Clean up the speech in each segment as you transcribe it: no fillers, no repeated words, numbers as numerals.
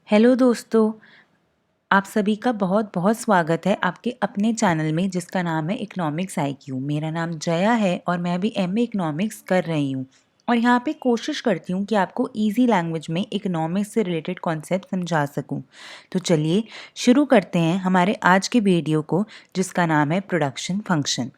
Hello दोस्तों, आप सभी का बहुत बहुत स्वागत है आपके अपने चैनल में जिसका नाम है इकोनॉमिक्स आईक्यू। मेरा नाम जया है और मैं अभी एमए इकोनॉमिक्स कर रही हूँ और यहाँ पे कोशिश करती हूँ कि आपको इजी लैंग्वेज में इकोनॉमिक्स से रिलेटेड कॉन्सेप्ट समझा सकूँ। तो चलिए शुरू करते हैं हमारे आज के वीडियो को जिसका नाम है प्रोडक्शन फंक्शन।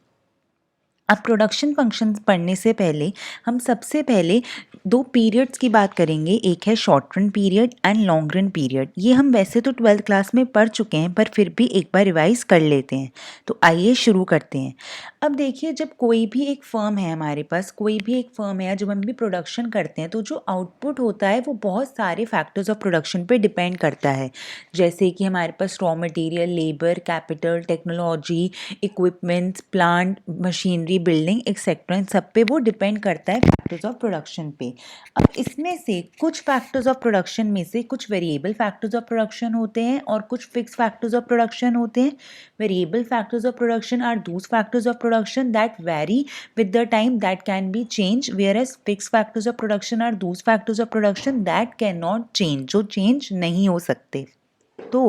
अब प्रोडक्शन फंक्शंस पढ़ने से पहले हम सबसे पहले दो पीरियड्स की बात करेंगे। एक है short run period and long run period. ये हम वैसे तो 12th क्लास में पढ़ चुके हैं पर फिर भी एक बार रिवाइज कर लेते हैं। तो आइए शुरू करते हैं। अब देखिए, जब कोई भी एक फर्म है, हमारे पास कोई भी एक फर्म है, जब हम भी प्रोडक्शन करते हैं तो जो आउटपुट होता है वो बहुत सारे फैक्टर्स ऑफ प्रोडक्शन पे डिपेंड करता है। जैसे कि हमारे पास raw material, labour, capital, technology, equipments, plant, machinery, building etcetera, इन सब पे वो डिपेंड करता है फैक्टर्स ऑफ प्रोडक्शन पे। अब इसमें से कुछ फैक्टर्स ऑफ प्रोडक्शन में से कुछ वेरिएबल फैक्टर्स ऑफ प्रोडक्शन होते हैं और कुछ फिक्स फैक्टर्स ऑफ प्रोडक्शन होते हैं। Variable factors of production are those factors of production that vary with the time that can be changed, whereas fixed factors of production are those factors of production that cannot change, जो change नहीं हो सकते। तो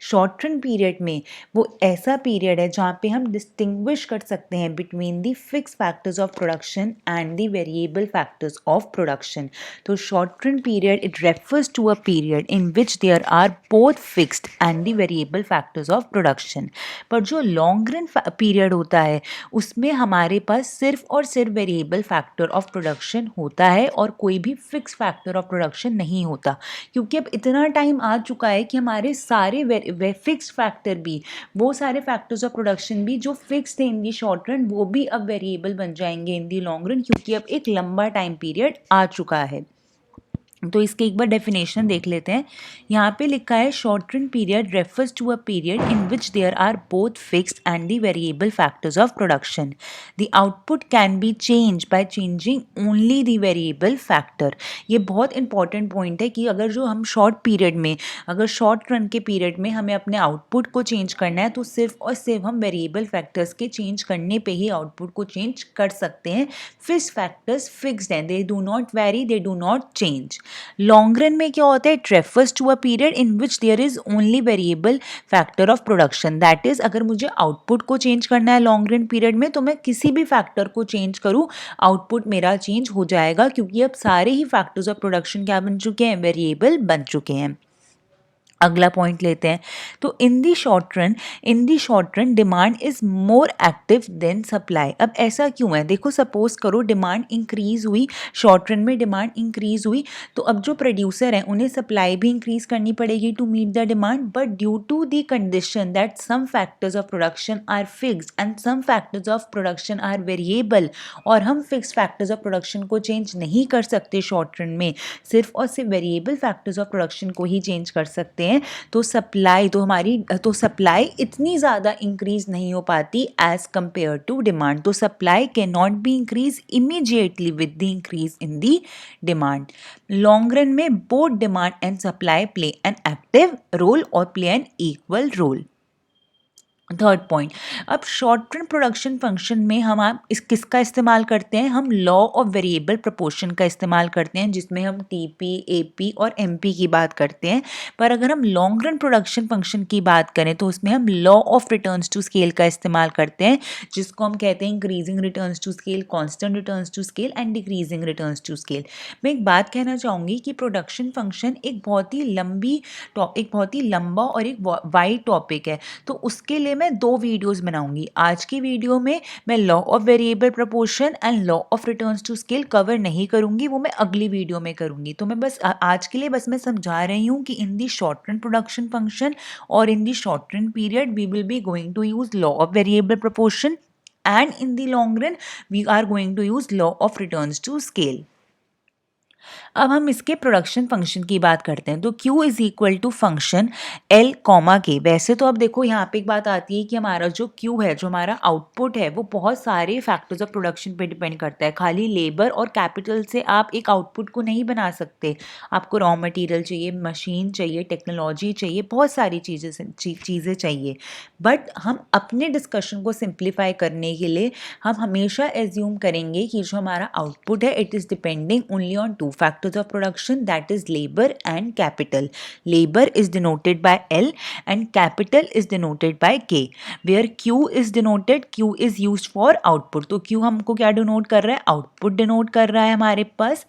short run period में वो ऐसा period है जहाँ पे हम डिस्टिंग्विश कर सकते हैं between the fix factors of production and the variable factors of production. तो short run period it refers to a period in which there are both fixed and the variable factors of production. पर जो long run period होता है उसमें हमारे पास सिर्फ और सिर्फ वेरिएबल फैक्टर ऑफ प्रोडक्शन होता है और कोई भी फिक्स फैक्टर ऑफ प्रोडक्शन नहीं होता, क्योंकि अब इतना टाइम आ चुका है कि हमारे सारे फिक्स्ड फैक्टर भी, वो सारे फैक्टर्स ऑफ प्रोडक्शन भी जो फिक्स थे इन दी शॉर्ट रन, वो भी अब वेरिएबल बन जाएंगे इन दी लॉन्ग रन, क्योंकि अब एक लंबा टाइम पीरियड आ चुका है। तो इसके एक बार डेफिनेशन देख लेते हैं। यहाँ पे लिखा है short run period refers to a period in which there are both fixed and the variable factors of production. The output can be change by changing only the variable factor. ये बहुत important point है कि अगर जो हम short period में, अगर short run के पीरियड में हमें अपने आउटपुट को चेंज करना है तो सिर्फ और सिर्फ हम वेरिएबल फैक्टर्स के चेंज करने पे ही आउटपुट को चेंज कर सकते हैं। फिक्स्ड फैक्टर्स फिक्स्ड हैं, they do not vary, they do not change. Long run में क्या होता है, it refers to a period in which there is only variable factor of production. That is, अगर मुझे आउटपुट को चेंज करना है लॉन्ग रन पीरियड में तो मैं किसी भी फैक्टर को चेंज करूँ, आउटपुट मेरा चेंज हो जाएगा, क्योंकि अब सारे ही फैक्टर्स ऑफ प्रोडक्शन क्या बन चुके हैं, वेरिएबल बन चुके हैं। अगला पॉइंट लेते हैं। तो in the short run demand is more active than supply. अब ऐसा क्यों है, देखो सपोज करो डिमांड इंक्रीज हुई, शॉर्ट रन में डिमांड इंक्रीज हुई, तो अब जो प्रोड्यूसर हैं उन्हें सप्लाई भी इंक्रीज करनी पड़ेगी to meet the demand. But due to the condition that some factors of production are fixed and some factors of production are variable, और हम फिक्स फैक्टर्स ऑफ प्रोडक्शन को चेंज नहीं कर सकते शॉर्ट रन में, सिर्फ और सिर्फ वेरिएबल फैक्टर्स ऑफ प्रोडक्शन को ही चेंज कर सकते हैं, तो सप्लाई इतनी ज़्यादा इंक्रीज नहीं हो पाती एज कंपेयर टू डिमांड। तो supply can not be increase immediately with the increase in the demand. Long run में both demand and supply play an active role और play an equal role. Third point, अब short run production function में हम किसका इस्तेमाल करते हैं, हम लॉ ऑफ वेरिएबल प्रोपोर्शन का इस्तेमाल करते हैं, जिसमें हम टीपी, एपी और एमपी की बात करते हैं। पर अगर हम लॉन्ग रन प्रोडक्शन फंक्शन की बात करें तो उसमें हम law of returns to scale का इस्तेमाल करते हैं, जिसको हम कहते हैं increasing returns to scale, constant returns to scale and decreasing returns to scale. मैं एक बात कहना चाहूँगी कि प्रोडक्शन फंक्शन एक बहुत ही लंबा और एक वाइड टॉपिक है, तो उसके लिए मैं 2 वीडियोस बनाऊंगी। आज की वीडियो में मैं law of variable proportion and law of returns to scale cover नहीं करूंगी, वो मैं अगली वीडियो में करूंगी। तो मैं बस आज के लिए बस मैं समझा रही हूँ कि in the short run production function और in the short run period we will be going to use law of variable proportion and in the long run we are going to use law of returns to scale. अब हम इसके production function की बात करते हैं। तो Q is equal to function L comma K. वैसे तो अब देखो यहाँ पे एक बात आती है कि हमारा जो Q है, जो हमारा आउटपुट है, वो बहुत सारे फैक्टर्स ऑफ प्रोडक्शन पे डिपेंड करता है। खाली लेबर और कैपिटल से आप एक आउटपुट को नहीं बना सकते, आपको रॉ मटेरियल चाहिए, मशीन चाहिए, टेक्नोलॉजी चाहिए, बहुत सारी चीज़ें चाहिए। बट हम अपने डिस्कशन को सिंप्लीफाई करने के लिए हम हमेशा एज्यूम करेंगे कि जो हमारा आउटपुट है it is depending only on 2 factors of production, that is labor and capital. Labor is denoted by L and capital is denoted by K. Where Q is denoted, Q is used for output. तो Q हमको क्या denote कर रहा है? Output denote कर रहा है हमारे पास.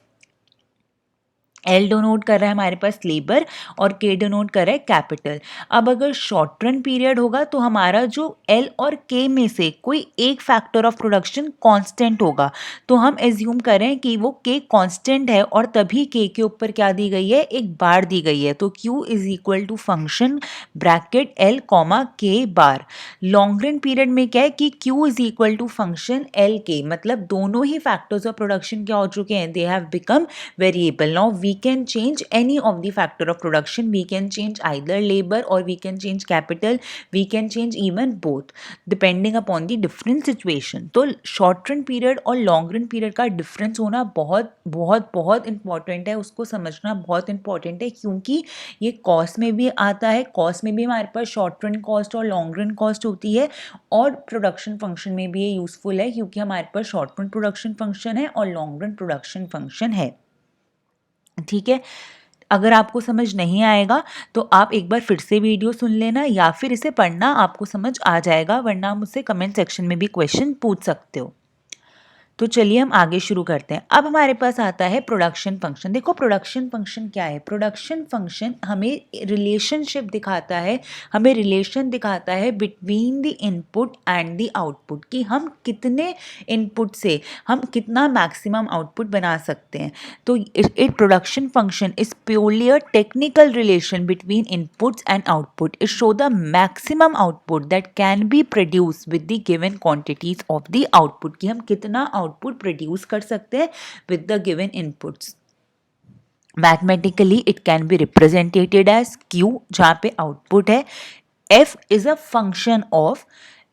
एल डिनोट कर रहा है हमारे पास लेबर और के डिनोट कर रहा है कैपिटल. अब अगर शॉर्ट रन पीरियड होगा तो हमारा जो एल और के में से कोई एक फैक्टर ऑफ प्रोडक्शन कांस्टेंट होगा. तो हम एज्यूम करें कि वो के कांस्टेंट है और तभी के ऊपर क्या दी गई है? एक बार दी गई है. तो Q is equal to function bracket L comma K bar. Long run period में क्या है कि Q is equal to function L K, मतलब दोनों ही फैक्टर्स ऑफ प्रोडक्शन क्या हो चुके हैं? They have become variable. Now we can change any of the factor of production. We can change either labor or we can change capital. We can change even both depending upon the different situation. तो short run period और long run period का difference होना बहुत बहुत बहुत important है, उसको समझना बहुत important है, क्योंकि ये cost में भी आता है. cost में भी हमारे पास short run cost और long run cost होती है और production function में भी ये useful है, क्योंकि हमारे पास short run production function है और long run production function है. ठीक है. अगर आपको समझ नहीं आएगा तो आप एक बार फिर से वीडियो सुन लेना या फिर इसे पढ़ना, आपको समझ आ जाएगा, वरना आप मुझसे कमेंट सेक्शन में भी क्वेश्चन पूछ सकते हो. तो चलिए हम आगे शुरू करते हैं. अब हमारे पास आता है प्रोडक्शन फंक्शन. देखो प्रोडक्शन फंक्शन क्या है? प्रोडक्शन फंक्शन हमें रिलेशनशिप दिखाता है, हमें रिलेशन दिखाता है between the input and the output, कि हम कितने इनपुट से हम कितना मैक्सिमम आउटपुट बना सकते हैं. तो it production function is purely a technical relation between inputs and output. It show the maximum output that can be produce with the given quantities of the output, कि हम कितना आउटपुट प्रोड्यूस कर सकते हैं with the given inputs. Mathematically it can be represented as Q, जहाँ पे output है. F is a function of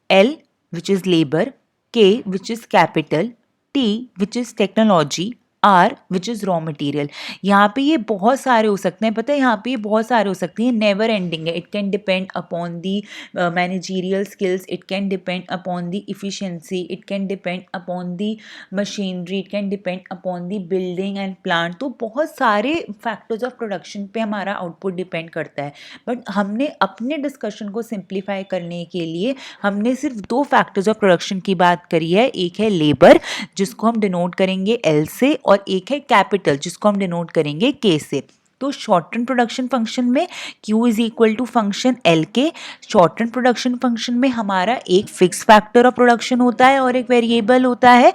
L which is labour, K which is capital, T which is technology, R which is raw material. यहाँ पे ये बहुत सारे हो सकते हैं, पता है यहाँ पे ये बहुत सारे हो सकते हैं, नेवर एंडिंग है. It can depend upon the managerial skills, it can depend upon the efficiency, it can depend upon the machinery, it can depend upon the building and plant. तो बहुत सारे फैक्टर्स ऑफ प्रोडक्शन पे हमारा output depend करता है. But हमने अपने discussion को सिंप्लीफाई करने के लिए हमने सिर्फ दो फैक्टर्स ऑफ प्रोडक्शन की बात करी है. एक है लेबर जिसको हम डिनोट करेंगे L से, और एक है कैपिटल जिसको हम डिनोट करेंगे K से. तो शॉर्ट रन प्रोडक्शन फंक्शन में Q is equal to function L K. Short run production function में हमारा एक फिक्स फैक्टर ऑफ प्रोडक्शन होता है और एक वेरिएबल होता है.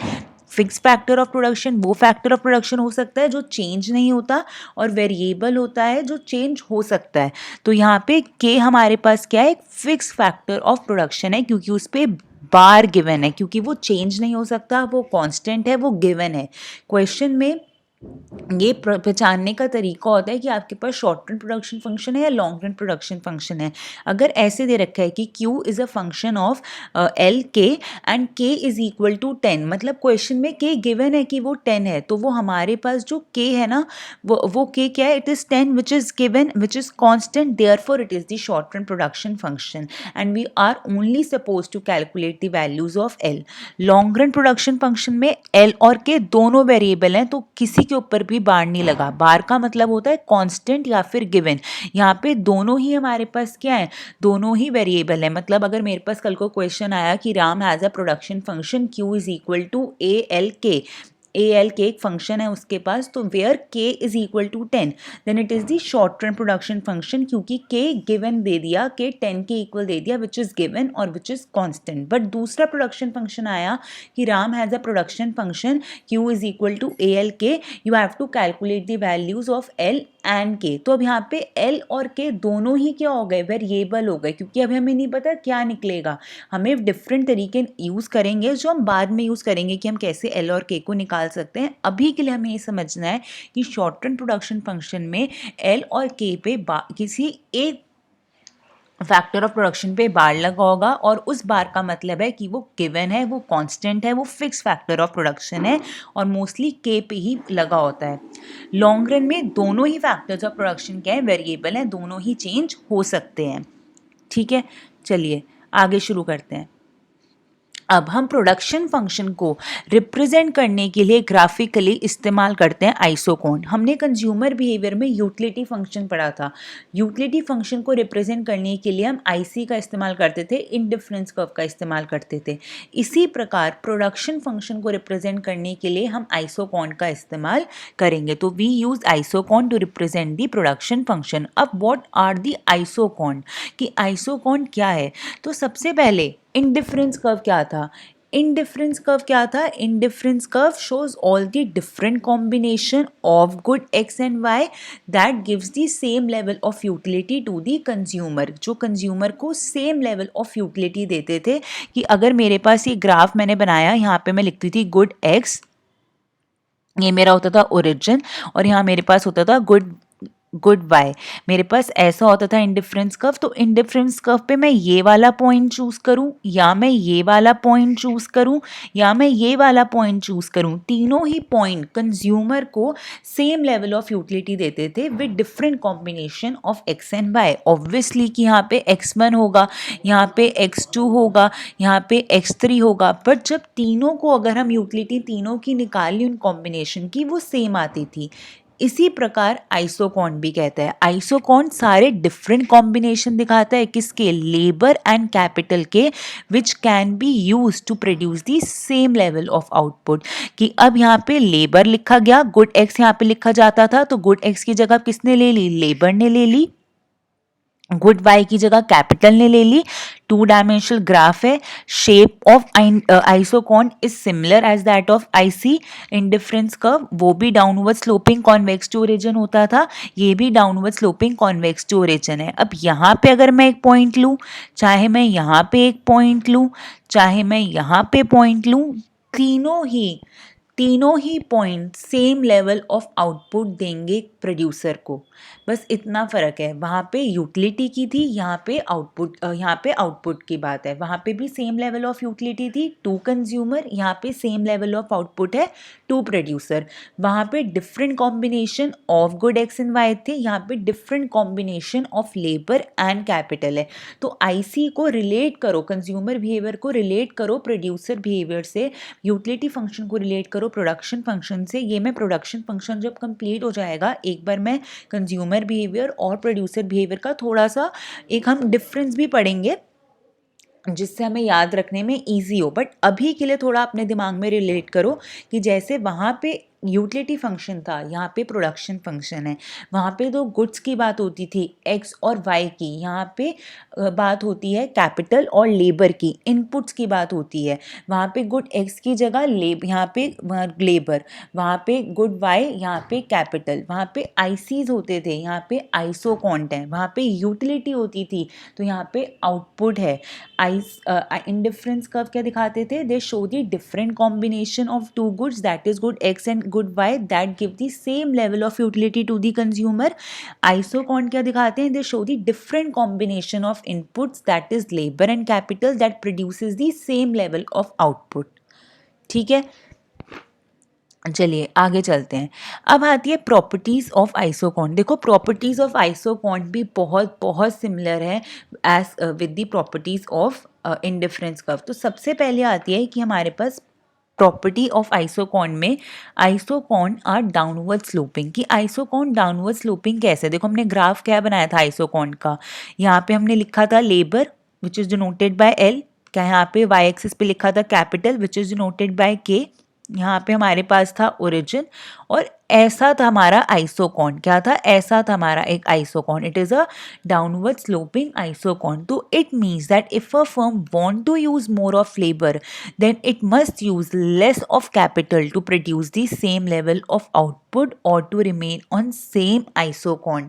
फिक्स फैक्टर ऑफ प्रोडक्शन वो फैक्टर ऑफ प्रोडक्शन हो सकता है जो चेंज नहीं होता, और वेरिएबल होता है जो चेंज हो सकता है. तो यहाँ पे K हमारे पास क्या है? एक फिक्स फैक्टर ऑफ प्रोडक्शन है, क्योंकि उस पर बार गिवन है, क्योंकि वो चेंज नहीं हो सकता, वो कांस्टेंट है, वो गिवन है. क्वेश्चन में ये पहचानने का तरीका होता है कि आपके पास शॉर्ट रन प्रोडक्शन फंक्शन है या लॉन्ग रन प्रोडक्शन फंक्शन है. अगर ऐसे दे रखा है कि Q is a function of L K and K is equal to 10, मतलब क्वेश्चन में K गिवन है कि वो 10 है, तो वो हमारे पास जो K है ना, वो K क्या है? It is 10 which is given, which is constant, therefore it is the short run production function and we are only suppose to calculate the values of L. Long run production function में L और K दोनों variable हैं, तो किसी के ऊपर भी बार नहीं लगा. बार का मतलब होता है कांस्टेंट या फिर गिवन. यहाँ पे दोनों ही हमारे पास क्या है? दोनों ही वेरिएबल है. मतलब अगर मेरे पास कल को क्वेश्चन आया कि Ram has a production function Q is equal to ALK, AL K एक फंक्शन है उसके पास, तो where K is equal to 10, then it is the short run production function, क्योंकि K गिवन दे दिया, K 10 के इक्वल दे दिया, विच इज गिवन और विच इज कांस्टेंट. बट दूसरा प्रोडक्शन फंक्शन आया कि Ram has a production function Q is equal to ALK, you have to calculate the values of L and K. तो अब यहाँ पे L और K दोनों ही क्या हो गए? वेरिएबल हो गए, क्योंकि अभी हमें नहीं पता क्या निकलेगा. हमें डिफरेंट तरीके यूज़ करेंगे जो हम बाद में यूज़ करेंगे कि हम कैसे L और K को निकाल सकते हैं. अभी के लिए हमें ये समझना है कि शॉर्ट रन प्रोडक्शन फंक्शन में L और K पे किसी एक फैक्टर ऑफ प्रोडक्शन पे बार लगा होगा, और उस बार का मतलब है कि वो गिवन है, वो कांस्टेंट है, वो फिक्स फैक्टर ऑफ प्रोडक्शन है, और मोस्टली K पे ही लगा होता है. लॉन्ग रन में दोनों ही फैक्टर्स ऑफ प्रोडक्शन क्या है? वेरिएबल हैं, दोनों ही चेंज हो सकते हैं. ठीक है, चलिए आगे शुरू करते हैं. अब हम प्रोडक्शन फंक्शन को रिप्रेजेंट करने के लिए ग्राफिकली इस्तेमाल करते हैं आइसोकॉन। हमने कंज्यूमर बिहेवियर में यूटिलिटी फंक्शन पढ़ा था। यूटिलिटी फंक्शन को रिप्रेजेंट करने के लिए हम आईसी का इस्तेमाल करते थे, इंडिफरेंस कर्व का इस्तेमाल करते थे। इसी प्रकार प्रोडक्शन फंक्शन को रिप्रेजेंट करने के लिए हम आइसोकॉन का इस्तेमाल करेंगे। तो we use isoquant to represent the production function. अब व्हाट आर दी आइसोकॉन, कि आइसोकॉन क्या है? तो सबसे पहले इंडिफरेंस कर्व क्या था? इंडिफरेंस कर्व क्या था? Indifference curve shows all the different combination of good x and y that gives the same level of utility to the consumer, जो कंज्यूमर को सेम लेवल ऑफ यूटिलिटी देते थे। कि अगर मेरे पास ये ग्राफ मैंने बनाया, यहाँ पे मैं लिखती थी गुड x, ये मेरा होता था ओरिजिन, और यहाँ मेरे पास होता था गुड वाई। मेरे पास ऐसा होता था इंडिफरेंस कर्व। तो इंडिफरेंस कर्व पे मैं ये वाला पॉइंट चूज करूं, या मैं ये वाला पॉइंट चूज करूं, या मैं ये वाला पॉइंट चूज करूं, तीनों ही पॉइंट कंज्यूमर को सेम लेवल ऑफ यूटिलिटी देते थे with different combination of X and Y. Obviously कि यहाँ पे x1 होगा, यहाँ पे x2 होगा, यहाँ पे x3 होगा, बट जब तीनों को अगर हम यूटिलिटी तीनों की निकाली उन कॉम्बिनेशन की, वो सेम आती थी। इसी प्रकार आइसोकॉन भी कहता है। आइसोकॉन सारे डिफरेंट कॉम्बिनेशन दिखाता है, किसके? लेबर एंड कैपिटल के, which can be use to produce the same level of output. कि अब यहाँ पे लेबर लिखा गया, गुड एक्स यहाँ पे लिखा जाता था, तो गुड एक्स की जगह किसने ले ली? लेबर ने ले ली। गुड वाई की जगह कैपिटल ने ले ली। टू डायमेंशनल ग्राफ है। Shape of isoquant is similar as that of IC. Indifference curve वो भी downward sloping convex to origin होता था, ये भी downward sloping convex to origin है। अब यहाँ पे अगर मैं एक पॉइंट लूँ, चाहे मैं यहाँ पे एक पॉइंट लूँ, चाहे मैं यहाँ पे पॉइंट लूँ, तीनों ही point same level of output देंगे प्रोड्यूसर को। बस इतना फ़र्क है, वहाँ पे यूटिलिटी की थी, यहाँ पे आउटपुट की बात है। वहाँ पे भी सेम लेवल ऑफ यूटिलिटी थी टू कंज्यूमर, यहाँ पे सेम लेवल ऑफ आउटपुट है टू प्रोड्यूसर। वहाँ पे different combination of good X and Y थे, यहाँ पे different combination of labour and capital है। तो आईसी को रिलेट करो, कंज्यूमर बिहेवियर को रिलेट करो प्रोड्यूसर बिहेवियर से, यूटिलिटी फंक्शन को रिलेट करो प्रोडक्शन फंक्शन से। ये मैं प्रोडक्शन फंक्शन जब कंप्लीट हो जाएगा, एक बार मैं कंज्यूमर बिहेवियर और प्रोड्यूसर बिहेवियर का थोड़ा सा एक हम डिफरेंस भी पढ़ेंगे, जिससे हमें याद रखने में ईजी हो। बट अभी के लिए थोड़ा अपने दिमाग में रिलेट करो कि जैसे वहाँ पे यूटिलिटी फंक्शन था, यहाँ पे प्रोडक्शन फंक्शन है। वहाँ पे तो गुड्स की बात होती थी एक्स और वाई की, यहाँ पे बात होती है कैपिटल और लेबर की, इनपुट्स की बात होती है। वहाँ पे गुड एक्स की जगह यहाँ पे लेबर, वहाँ पे गुड वाई, यहाँ पे कैपिटल। वहाँ पे आईसीज होते थे, यहाँ पे आइसोकॉन्ट है। वहाँ पे यूटिलिटी होती थी, तो यहाँ पे आउटपुट है। इंडिफरेंस कर्व क्या दिखाते थे? They show the different combination of two goods, that is good X and good Y, that give the same level of utility to the consumer. Isoquant क्या दिखाते हैं? They show the different combination of inputs, that is labour and capital, that produces the same level of output. ठीक है, चलिए आगे चलते हैं। अब आती है प्रॉपर्टीज़ ऑफ आइसोकॉन। देखो प्रॉपर्टीज़ ऑफ आइसोकॉन भी बहुत बहुत सिमिलर है as with the properties of indifference curve. तो सबसे पहले आती है कि हमारे पास प्रॉपर्टी ऑफ आइसोकॉन में आइसोकॉन आर डाउनवर्ड स्लोपिंग। कि आइसोकॉन डाउनवर्ड स्लोपिंग कैसे? देखो हमने ग्राफ क्या बनाया था आइसोकॉन का, यहाँ पे हमने लिखा था labour which is denoted by L, क्या यहाँ पे वाई एक्सिस पे लिखा था capital which is denoted by के, यहाँ पे हमारे पास था ओरिजिन, और ऐसा था हमारा आइसोकॉन। क्या था? ऐसा था हमारा एक isoquant. It is a downward sloping isoquant. तो it means that if a firm want to use more of labour, then it must use less of capital to produce the same level of output or to remain on same isocon।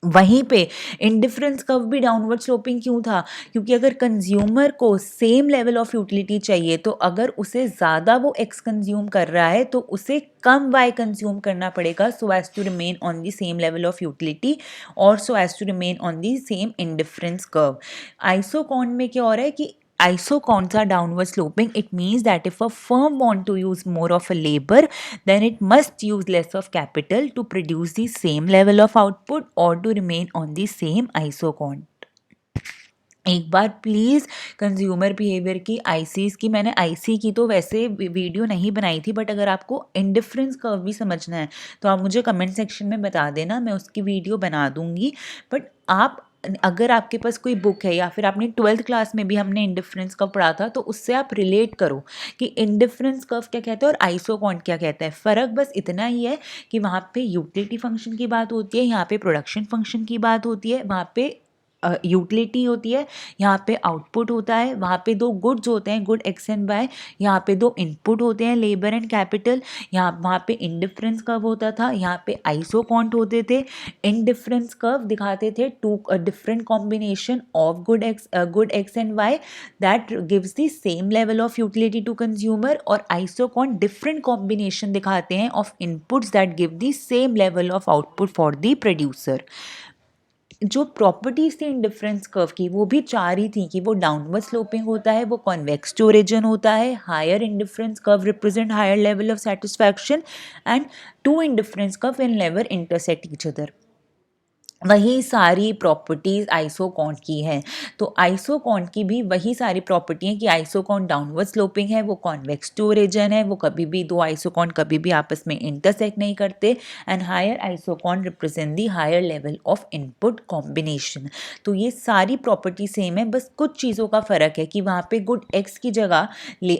वहीं पे indifference curve भी downward sloping क्यों था? क्योंकि अगर consumer को same level of utility चाहिए, तो अगर उसे ज़्यादा वो एक्स कंज्यूम कर रहा है तो उसे कम वाई कंज्यूम करना पड़ेगा, so as to remain on the same level of utility और so as to remain on the same indifference curve. Isoquant में क्या हो रहा है कि isocons are downward sloping. It means that if a firm want to use more of a labor, then it must use less of capital to produce the same level of output or to remain on the same isocon. एक बार please consumer behaviour की आईसीज़ की, मैंने IC की तो वैसे video नहीं बनाई थी, बट अगर आपको इंडिफरेंस कर्व भी समझना है तो आप मुझे कमेंट सेक्शन में बता देना, मैं उसकी वीडियो बना दूंगी। बट आप, अगर आपके पास कोई बुक है या फिर आपने 12th क्लास में भी हमने इंडिफरेंस कर्व पढ़ा था, तो उससे आप रिलेट करो कि इंडिफरेंस कर्व क्या कहता है और आइसोकॉन्ट क्या कहता है। फ़र्क बस इतना ही है कि वहाँ पे यूटिलिटी फंक्शन की बात होती है, यहाँ पे प्रोडक्शन फंक्शन की बात होती है। वहाँ पे यूटिलिटी होती है, यहाँ पे आउटपुट होता है। वहाँ पे दो गुड्स होते हैं, गुड एक्स एंड वाई। यहाँ पे दो इनपुट होते हैं, लेबर एंड कैपिटल। यहाँ वहाँ पे इंडिफरेंस कर्व होता था, यहाँ पे आइसोकॉन्ट होते थे। इंडिफरेंस कर्व दिखाते थे two different combination of good X and Y that gives the same level of utility to consumer. और आइसोकॉन्ट डिफरेंट कॉम्बिनेशन दिखाते हैं of inputs that give the same level of output for the producer. जो properties थी indifference curve की वो भी चार ही थी कि वो डाउनवर्ड स्लोपिंग होता है, वो कॉन्वेक्स टू ओरिजिन होता है, higher indifference curve represent higher level of satisfaction, and two indifference curve and never intersect each other. वही सारी प्रॉपर्टीज़ आइसोकॉन्ट की हैं। तो आइसोकॉन्ट की भी वही सारी प्रॉपर्टी हैं कि आइसोकॉन्ट डाउनवर्ड स्लोपिंग है, वो कॉन्वेक्स टू ओरिजिन है, वो कभी भी दो आइसोकॉन्ट कभी भी आपस में इंटरसेक्ट नहीं करते, and higher isoquant represent the higher level of input combination. तो ये सारी प्रॉपर्टी सेम है, बस कुछ चीज़ों का फ़र्क है कि वहाँ पे गुड एक्स की जगह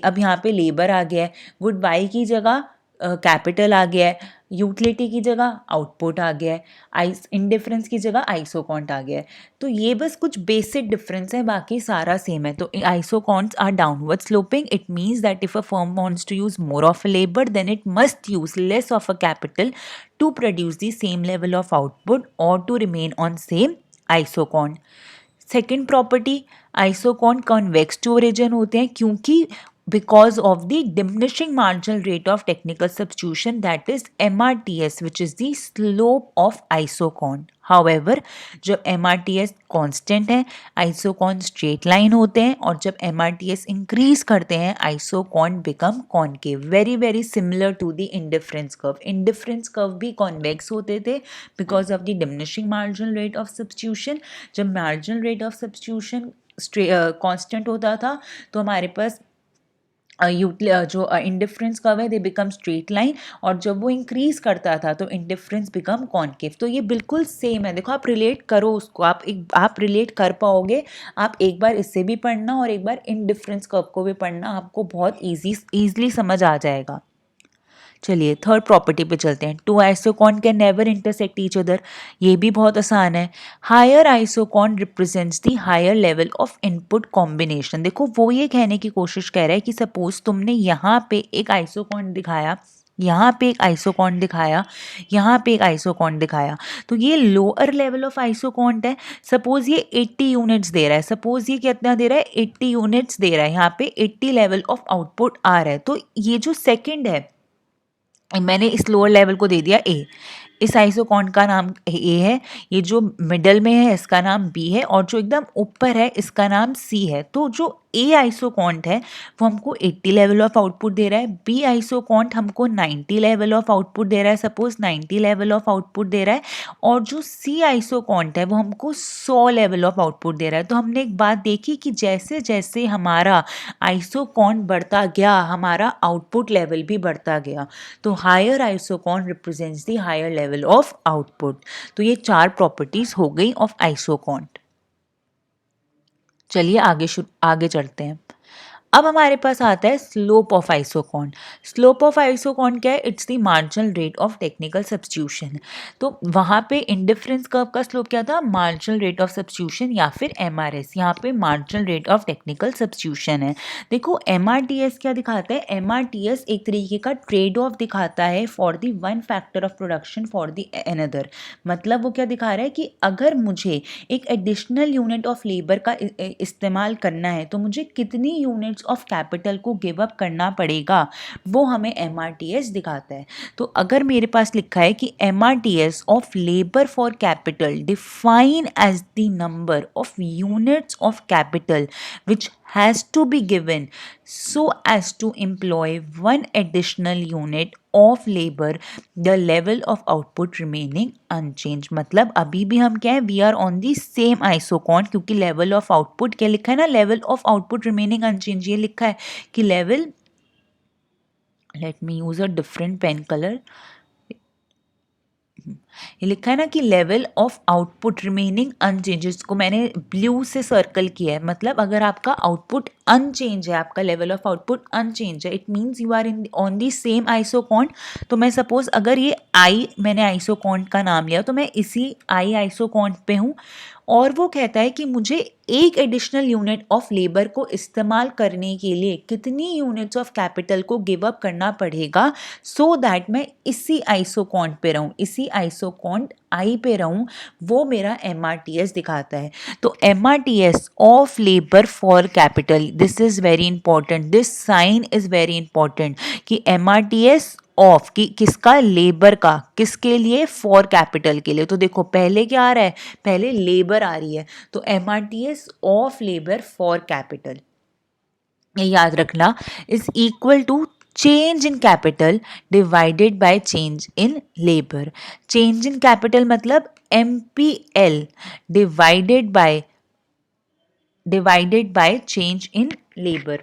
अब यहाँ पे लेबर आ गया है, गुड वाई की जगह कैपिटल आ गया है, यूटिलिटी की जगह आउटपुट आ गया है, आइस इंडिफरेंस की जगह आइसोकॉन्ट आ गया है। तो ये बस कुछ बेसिक डिफरेंस है, बाकी सारा सेम है। तो isoquants are downward sloping. It means that if a firm wants to use more of a labor then it must use less of a capital to produce the same level of output or to remain on same isoquant. Second property, isoquant convex to origin होते हैं क्योंकि because of the diminishing marginal rate of technical substitution, that is MRTS, which is the slope of isocon. However, जब MRTS constant है, isocon straight line होते हैं, और जब MRTS increase करते हैं, isocon become concave. Very very similar to the indifference curve. Indifference curve भी convex होते थे because of the diminishing marginal rate of substitution. जब marginal rate of substitution constant होता था तो हमारे पास जो इंडिफरेंस कर्व है दे बिकम स्ट्रेट लाइन, और जब वो इंक्रीज करता था तो इंडिफरेंस बिकम कॉन्केव। तो ये बिल्कुल सेम है। देखो आप रिलेट करो उसको, आप रिलेट कर पाओगे। आप एक बार इससे भी पढ़ना और एक बार इंडिफरेंस कर्व को भी पढ़ना, आपको बहुत ईजिली समझ आ जाएगा। चलिए थर्ड प्रॉपर्टी पे चलते हैं। Two isoquant can never intersect each other. ये भी बहुत आसान है। Higher isoquant represents the higher level of input combination. देखो वो ये कहने की कोशिश कर रहा है कि सपोज तुमने यहाँ पे एक आइसोकॉन दिखाया, यहाँ पे एक आइसोकॉन दिखाया, यहाँ पे एक आइसोकॉन दिखाया, तो ये लोअर लेवल ऑफ आइसोकॉन्ट है। सपोज ये 80 यूनिट्स दे रहा है, सपोज ये कितना दे रहा है, 80 यूनिट्स दे रहा है, यहाँ पे 80 लेवल ऑफ आउटपुट आ रहा है। तो ये जो सेकंड है, मैंने इस लोअर लेवल को दे दिया ए, इस आइसोकॉन्ट का नाम ए है, ये जो मिडल में है इसका नाम बी है, और जो एकदम ऊपर है इसका नाम सी है। तो जो ए आइसोकॉन्ट है वो हमको 80 लेवल ऑफ आउटपुट दे रहा है, बी आइसोकॉन्ट हमको 90 लेवल ऑफ आउटपुट दे रहा है, सपोज 90 लेवल ऑफ आउटपुट दे रहा है, और जो सी आइसोकॉन्ट है वो हमको 100 लेवल ऑफ आउटपुट दे रहा है। तो हमने एक बात देखी कि जैसे जैसे हमारा आइसोकॉन्ट बढ़ता गया, हमारा आउटपुट लेवल भी बढ़ता गया। तो higher isoquant represents the higher level of output. तो ये चार प्रॉपर्टीज हो गई ऑफ आइसोकॉन्ट। चलिए आगे चलते हैं। अब हमारे पास आता है slope of isocon. Slope of isocon क्या है? It's the marginal rate of technical substitution. तो वहाँ पे इंडिफरेंस कर्व का स्लोप क्या था? मार्जिनल रेट ऑफ सब्स्टिट्यूशन या फिर एमआरएस। यहाँ पे marginal rate of technical substitution है। देखो एमआरटीएस क्या दिखाता है? एमआरटीएस एक तरीके का ट्रेड ऑफ दिखाता है for the one factor of production for the another. मतलब वो क्या दिखा रहा है कि अगर मुझे एक एडिशनल यूनिट ऑफ लेबर का इस्तेमाल करना है तो मुझे कितनी यूनिट्स ऑफ कैपिटल को गिव अप करना पड़ेगा, वो हमें एमआरटीएस दिखाता है। तो अगर मेरे पास लिखा है कि MRTS of labour for capital define as the number of units of capital which has to be given so as to employ one additional unit of labor, the level of output remaining unchanged. मतलब अभी भी हम क्या है, we are on the same isocont, क्योंकि level of output क्या लिखा है ना, level of output remaining unchanged, ये लिखा है कि level, let me use a different pen color, ये लिखा है ना कि level of output remaining unchanged, इसको मैंने ब्लू से सर्कल किया है। मतलब अगर आपका आउटपुट अनचेंज है, आपका लेवल ऑफ आउटपुट अनचेंज है, it means you are in on the same isoquant. तो मैं सपोज अगर ये आई, मैंने आइसोकॉन्ट का नाम लिया, तो मैं इसी आई आइसोकॉन्ट पे हूँ, और वो कहता है कि मुझे एक एडिशनल यूनिट ऑफ लेबर को इस्तेमाल करने के लिए कितनी यूनिट्स ऑफ कैपिटल को गिव अप करना पड़ेगा, सो दैट मैं इसी आइसोकॉन्ट पे रहूँ, इसी आइसोकॉन्ट आई पे रहूँ। वो मेरा MRTS दिखाता है। तो MRTS of labour for capital, this is very important, this sign is very important कि MRTS ऑफ कि किसका, लेबर का, किसके लिए, फॉर कैपिटल के लिए। तो देखो पहले क्या आ रहा है, पहले लेबर आ रही है, तो MRTS of labour for capital, ये याद रखना, is equal to change in capital divided by change in labour. Change in capital मतलब MPL divided by change in labour,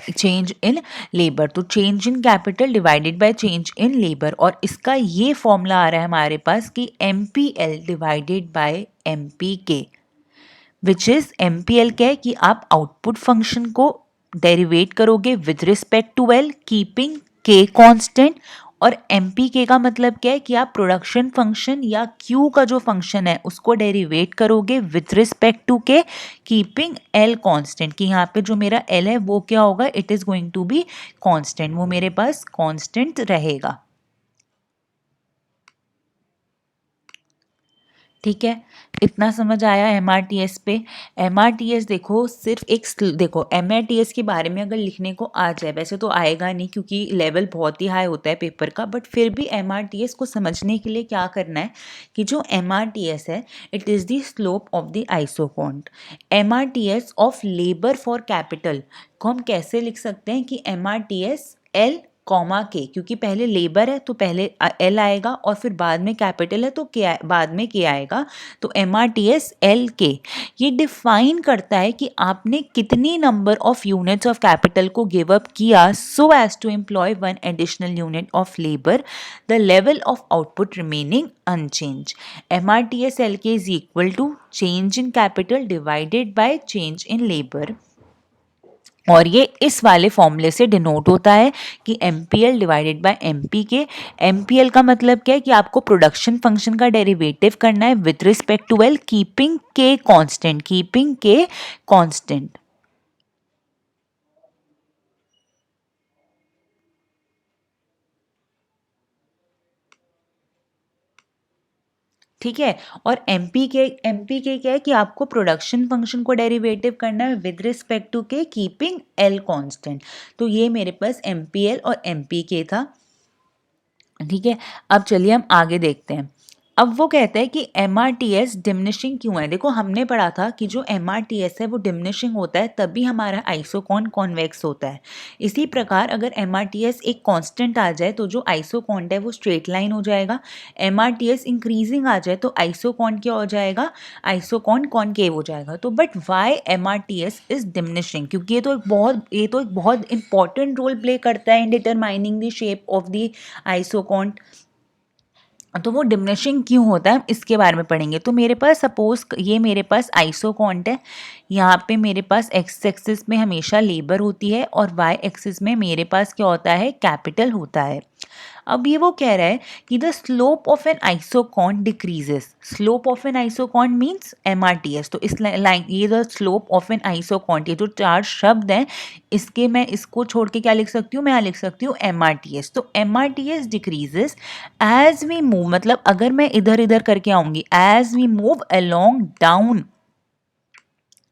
change in labour. तो change in capital divided by change in labour, और इसका ये formula आ रहा है हमारे पास कि MPL divided by MPK, which is MPL क्या है कि आप आउटपुट फंक्शन को डेरिवेट करोगे with respect to L keeping K constant, और MPK का मतलब क्या है कि आप प्रोडक्शन फंक्शन या Q का जो फंक्शन है उसको डेरिवेट करोगे with respect to K keeping L constant, कि यहाँ पे जो मेरा L है वो क्या होगा, it is going to be constant, वो मेरे पास कांस्टेंट रहेगा। ठीक है, इतना समझ आया MRTS पे। MRTS देखो सिर्फ एक देखो MRTS के बारे में अगर लिखने को आ जाए, वैसे तो आएगा नहीं क्योंकि लेवल बहुत ही हाई होता है पेपर का, बट फिर भी MRTS को समझने के लिए क्या करना है कि जो MRTS है, it is the slope of the isoquant. MRTS of labour for capital को हम कैसे लिख सकते हैं कि MRTS L कॉमा के, क्योंकि पहले लेबर है तो पहले L आएगा, और फिर बाद में कैपिटल है तो K, बाद में K आएगा। तो MRTS LK ये डिफाइन करता है कि आपने कितनी number of units of capital को गिव अप किया so as to employ one additional unit of labour, the level of output remaining unchanged. MRTS LK is equal to change in capital divided by change in labour, और ये इस वाले फॉर्मूले से denote होता है कि MPL divided by MPK। MPL का मतलब क्या है कि आपको प्रोडक्शन फंक्शन का डेरिवेटिव करना है with respect to L keeping K constant, keeping K constant. ठीक है, और MPK क्या है कि आपको प्रोडक्शन फंक्शन को डेरिवेटिव करना है with respect to K keeping L constant. तो ये मेरे पास MPL और MPK था। ठीक है, अब चलिए हम आगे देखते हैं। अब वो कहते हैं कि MRTS डिमिनिशिंग क्यों है। देखो हमने पढ़ा था कि जो MRTS है वो डिमिनिशिंग होता है तभी हमारा आइसोकॉन कॉन्वेक्स होता है। इसी प्रकार अगर MRTS एक कांस्टेंट आ जाए तो जो आइसोकॉन्ट है वो स्ट्रेट लाइन हो जाएगा। MRTS इंक्रीजिंग आ जाए तो आइसोकॉन क्या हो जाएगा, आइसोकॉन कॉनकेव हो जाएगा। तो but why MRTS is diminishing, क्योंकि ये तो एक बहुत इंपॉर्टेंट रोल प्ले करता है in determining the shape of the isoquant. तो वो डिमिनिशिंग क्यों होता है इसके बारे में पढ़ेंगे। तो मेरे पास सपोज ये मेरे पास आइसोकॉन्ट है, यहाँ पे मेरे पास एक्स एक्सिस में हमेशा लेबर होती है और वाई एक्सिस में मेरे पास क्या होता है, कैपिटल होता है। अब ये वो कह रहा है कि the slope of an isoquant decreases. Slope of an isoquant means MRTS। तो इस लाइन ये the slope of an isoquant, ये जो चार शब्द हैं इसके मैं इसको छोड़ के क्या लिख सकती हूँ, मैं यहाँ लिख सकती हूँ MRTS। तो MRTS decreases as we move, मतलब अगर मैं इधर इधर करके आऊंगी, as we move along down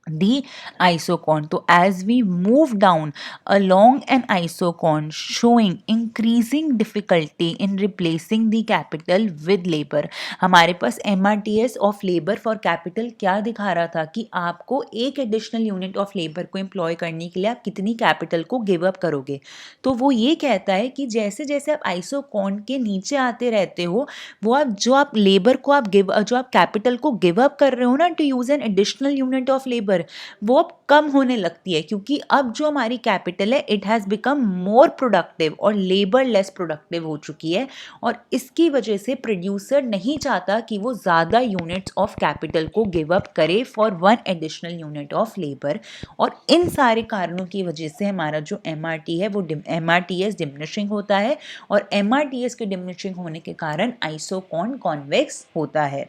the isocon. So as we move down along an isocon showing increasing difficulty in replacing the capital with labor, हमारे पास MRTS of labour for capital क्या दिखा रहा था कि आपको एक एडिशनल यूनिट ऑफ लेबर को employ करने के लिए आप कितनी कैपिटल को गिव अप करोगे। तो वो ये कहता है कि जैसे जैसे आप आइसोकॉन के नीचे आते रहते हो, वो आप जो लेबर को जो आप कैपिटल को गिव अप कर रहे हो ना to use an additional unit of labour, वो अब कम होने लगती है, क्योंकि अब जो हमारी कैपिटल है it has become more productive और लेबर लेस प्रोडक्टिव हो चुकी है। और इसकी वजह से प्रोड्यूसर नहीं चाहता कि वो ज़्यादा यूनिट्स ऑफ कैपिटल को गिव अप करे for one additional unit of labour. और इन सारे कारणों की वजह से हमारा जो MRT है वो MRTS डिमिनिशिंग होता है, और MRTS के डिमिनिशिंग होने के कारण आइसोकॉन कॉन्वेक्स होता है।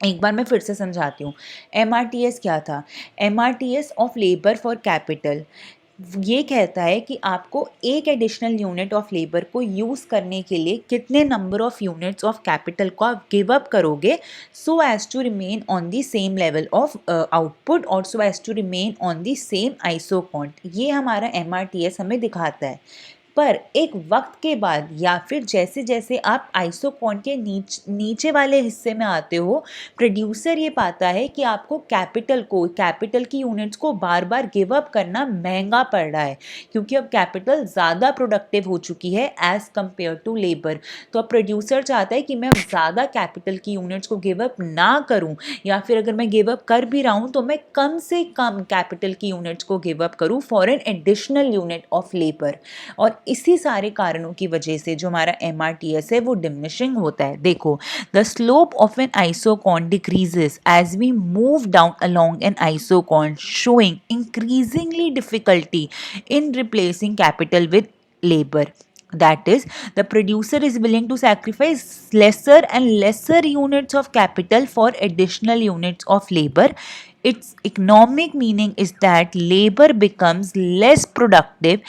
एक बार मैं फिर से समझाती हूँ, MRTS क्या था। MRTS of labour for capital ये कहता है कि आपको एक एडिशनल यूनिट ऑफ लेबर को यूज़ करने के लिए कितने number of units of capital को आप गिव अप करोगे so as to remain on the same level of output और so as to remain on the same isoquant. ये हमारा MRTS हमें दिखाता है। पर एक वक्त के बाद या फिर जैसे जैसे आप आइसोकॉन के नीचे वाले हिस्से में आते हो, प्रोड्यूसर ये पाता है कि आपको कैपिटल की यूनिट्स को बार बार गिव अप करना महंगा पड़ रहा है, क्योंकि अब कैपिटल ज़्यादा प्रोडक्टिव हो चुकी है एज़ कम्पेयर टू लेबर। तो अब प्रोड्यूसर चाहता है कि मैं ज़्यादा कैपिटल की यूनिट्स को गिव अप ना करूँ, या फिर अगर मैं गिव अप कर भी रहा हूँ तो मैं कम से कम कैपिटल की यूनिट्स को गिव अप करूँ for an additional unit of labour. और इसी सारे कारणों की वजह से जो हमारा MRTS है वो डिमिनिशिंग होता है। देखो, the slope of an isoquant decreases as we move down along an isoquant showing increasingly difficulty in replacing capital with labor. That is, the producer is willing to sacrifice lesser and lesser units of capital for additional units of labor. Its economic meaning is that labor becomes less productive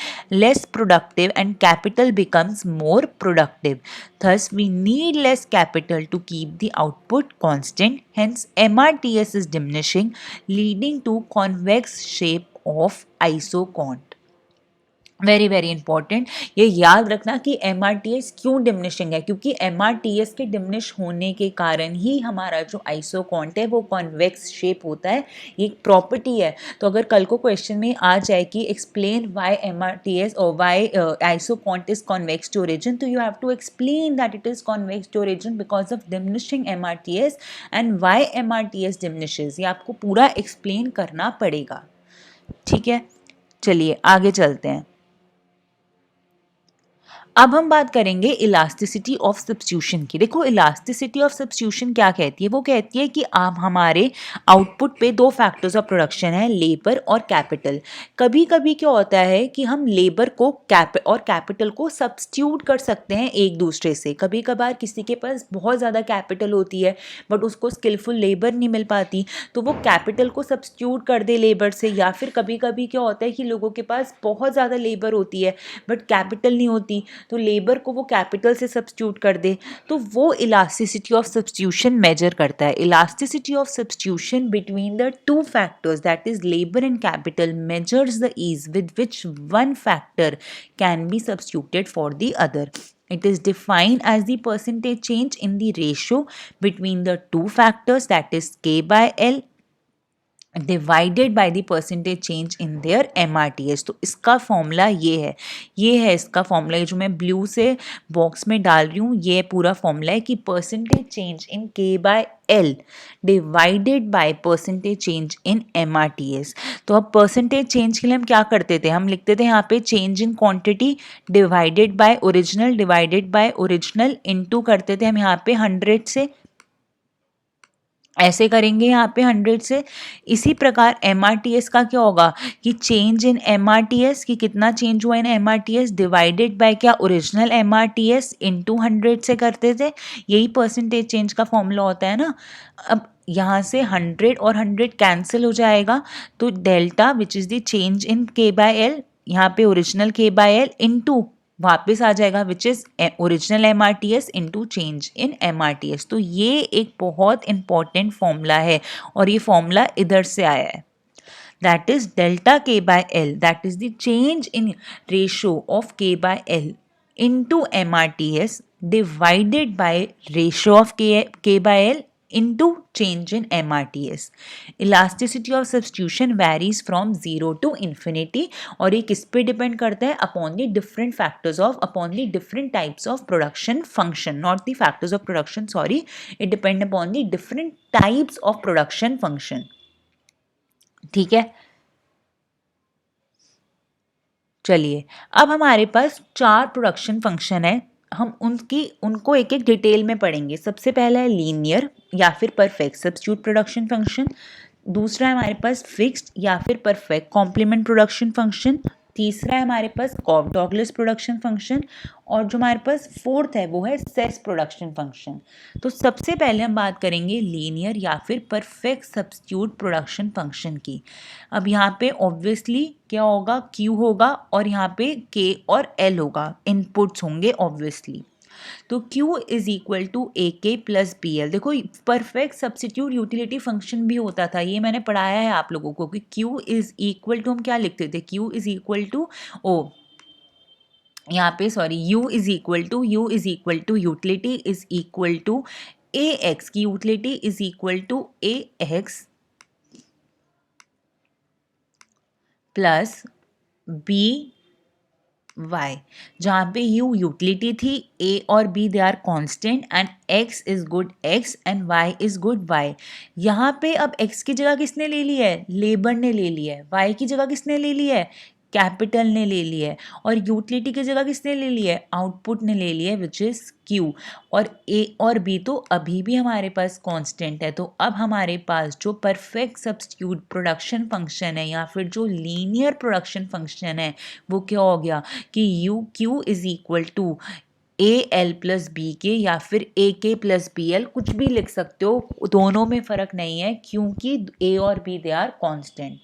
and capital becomes more productive. Thus, we need less capital to keep the output constant. Hence, MRTS is diminishing, leading to convex shape of isocont. Very very important, ये याद रखना कि MRTS क्यों diminishing है, क्योंकि MRTS के diminish होने के कारण ही हमारा जो आइसोकॉन्ट है वो कॉन्वेक्स शेप होता है। ये एक प्रॉपर्टी है। तो अगर कल को क्वेश्चन में आ जाए कि एक्सप्लेन वाई MRTS और why isoquant is convex to origin, तो you have to explain that it is convex to origin because of diminishing MRTS and why MRTS diminishes. ये आपको पूरा एक्सप्लेन करना पड़ेगा। ठीक है, चलिए आगे चलते हैं। अब हम बात करेंगे इलास्टिसिटी ऑफ सब्स्टिट्यूशन की। देखो, इलास्टिसिटी ऑफ सब्स्टिट्यूशन क्या कहती है? वो कहती है कि आप हमारे आउटपुट पे दो फैक्टर्स ऑफ प्रोडक्शन है, लेबर और कैपिटल। कभी कभी क्या होता है कि हम लेबर को और कैपिटल को सब्स्टिट्यूट कर सकते हैं एक दूसरे से। कभी कभार किसी के पास बहुत ज़्यादा कैपिटल होती है बट उसको स्किलफुल लेबर नहीं मिल पाती, तो वो कैपिटल को सब्स्टिट्यूट कर दे लेबर से। या फिर कभी कभी क्या होता है कि लोगों के पास बहुत ज़्यादा लेबर होती है बट कैपिटल नहीं होती, तो लेबर को वो कैपिटल से सब्स्टिट्यूट कर दे। तो वो इलास्टिसिटी ऑफ सब्स्टिट्यूशन मेजर करता है। Elasticity of substitution between the two factors that is labour and capital measures the ease with which one factor can be substituted for the other. It is defined as the percentage change in the ratio between the two factors, that is K by L divided by the percentage change in their MRTS. तो इसका formula ये है इसका formula. ये जो मैं blue से box में डाल रही हूँ ये पूरा फॉर्मूला है कि percentage change in K by L divided by percentage change in MRTS. तो अब परसेंटेज चेंज के लिए हम क्या करते थे? हम लिखते थे यहाँ पे change in quantity divided by original into करते थे हम यहाँ पे 100 से, ऐसे करेंगे यहाँ पे 100 से। इसी प्रकार MRTS का क्या होगा कि चेंज इन MRTS कि कितना चेंज हुआ इन MRTS डिवाइडेड बाय क्या ओरिजिनल MRTS इनटू 100 से करते थे। यही परसेंटेज चेंज का फॉर्मूला होता है ना। अब यहाँ से 100 और 100 कैंसिल हो जाएगा, तो delta which is the change in K by L, यहाँ पे original K by L into वापस आ जाएगा which is original MRTS into change in MRTS. तो ये एक बहुत इंपॉर्टेंट फॉर्मूला है और ये फॉर्मूला इधर से आया है. that is delta k by L, that is the change in ratio of k by L into MRTS divided by ratio of k by L into change in MRTS. Elasticity of substitution varies from 0 to infinity, और ये किस पे depend करता है? Upon the different factors of, upon the different types of production function, not the factors of production, sorry, it depend upon the different types of production function. ठीक है, चलिए अब हमारे पास 4 प्रोडक्शन फंक्शन है, हम उनको एक एक डिटेल में पढ़ेंगे. सबसे पहला है लीनियर या फिर परफेक्ट सब्स्टिट्यूट प्रोडक्शन फंक्शन, दूसरा है हमारे पास फिक्स्ड या फिर परफेक्ट कॉम्प्लीमेंट प्रोडक्शन फंक्शन, तीसरा है हमारे पास कॉफ-डॉगलस प्रोडक्शन फंक्शन, और जो हमारे पास फोर्थ है वो है सेस प्रोडक्शन फंक्शन. तो सबसे पहले हम बात करेंगे लीनियर या फिर परफेक्ट सब्स्टिट्यूट प्रोडक्शन फंक्शन की. अब यहाँ पे ऑब्वियसली क्या होगा? Q होगा और यहाँ पे K और L होगा, इनपुट्स होंगे ऑब्वियसली. तो Q इज इक्वल टू ए के प्लस बी एल. देखो परफेक्ट सब्स्टिट्यूट यूटिलिटी फंक्शन भी होता था, ये मैंने पढ़ाया है आप लोगों को कि Q इज इक्वल टू, हम क्या लिखते थे? Q इज इक्वल टू यहाँ पे sorry U is equal to utility is equal to A X की utility is equal to A X plus B y, जहाँ पे u यूटिलिटी थी, a और b they are constant and x is good x and y is good y. यहाँ पे अब x की जगह किसने ले ली है? लेबर ने ले ली है. y की जगह किसने ले ली है? कैपिटल ने ले ली है. और यूटिलिटी की जगह किसने ले ली है? आउटपुट ने ले ली है, विच इज Q. और A और B तो अभी भी हमारे पास कांस्टेंट है. तो अब हमारे पास जो परफेक्ट सब्स्टिट्यूट प्रोडक्शन फंक्शन है या फिर जो लीनियर प्रोडक्शन फंक्शन है वो क्या हो गया कि Q is equal to A L plus B K या फिर ए के प्लस बी एल, कुछ भी लिख सकते हो, दोनों में फ़र्क नहीं है क्योंकि ए और बी दे आर कॉन्स्टेंट.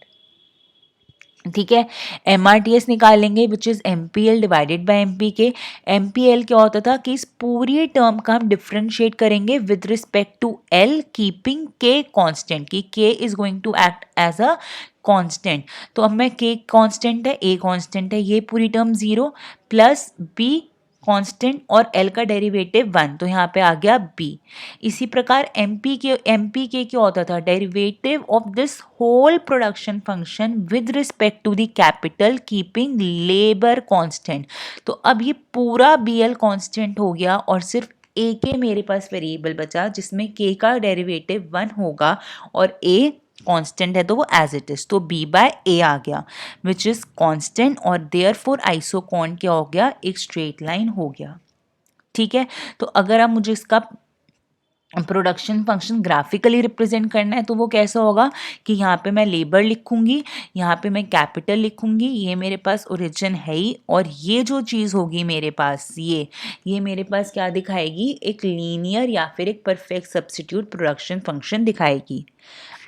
ठीक है, MRTS निकालेंगे विच is MPL divided by MPK. MPL क्या होता था कि इस पूरी टर्म का हम डिफ्रेंशिएट करेंगे with respect to L keeping K constant, कि K is going to act as a constant. तो अब मैं K कांस्टेंट है, A कांस्टेंट है, ये पूरी टर्म 0 प्लस B कांस्टेंट और L का डेरिवेटिव 1, तो यहाँ पे आ गया B. इसी प्रकार MPK क्या होता था? Derivative of this whole production function with respect to the capital keeping labour constant. तो अब ये पूरा BL कांस्टेंट हो गया और सिर्फ A के मेरे पास वेरिएबल बचा जिसमें K का डेरिवेटिव 1 होगा और A कांस्टेंट है तो वो एज इट इज, तो B बाय A आ गया विच इज कांस्टेंट और देयरफॉर आइसोकॉन क्या हो गया? एक स्ट्रेट लाइन हो गया. ठीक है, तो अगर आप मुझे इसका प्रोडक्शन फंक्शन ग्राफिकली रिप्रेजेंट करना है तो वो कैसा होगा कि यहाँ पे मैं लेबर लिखूंगी, यहाँ पे मैं कैपिटल लिखूंगी, ये मेरे पास ओरिजिन है ही, और ये जो चीज़ होगी मेरे पास ये मेरे पास क्या दिखाएगी? एक लीनियर या फिर एक परफेक्ट सब्स्टिट्यूट प्रोडक्शन फंक्शन दिखाएगी.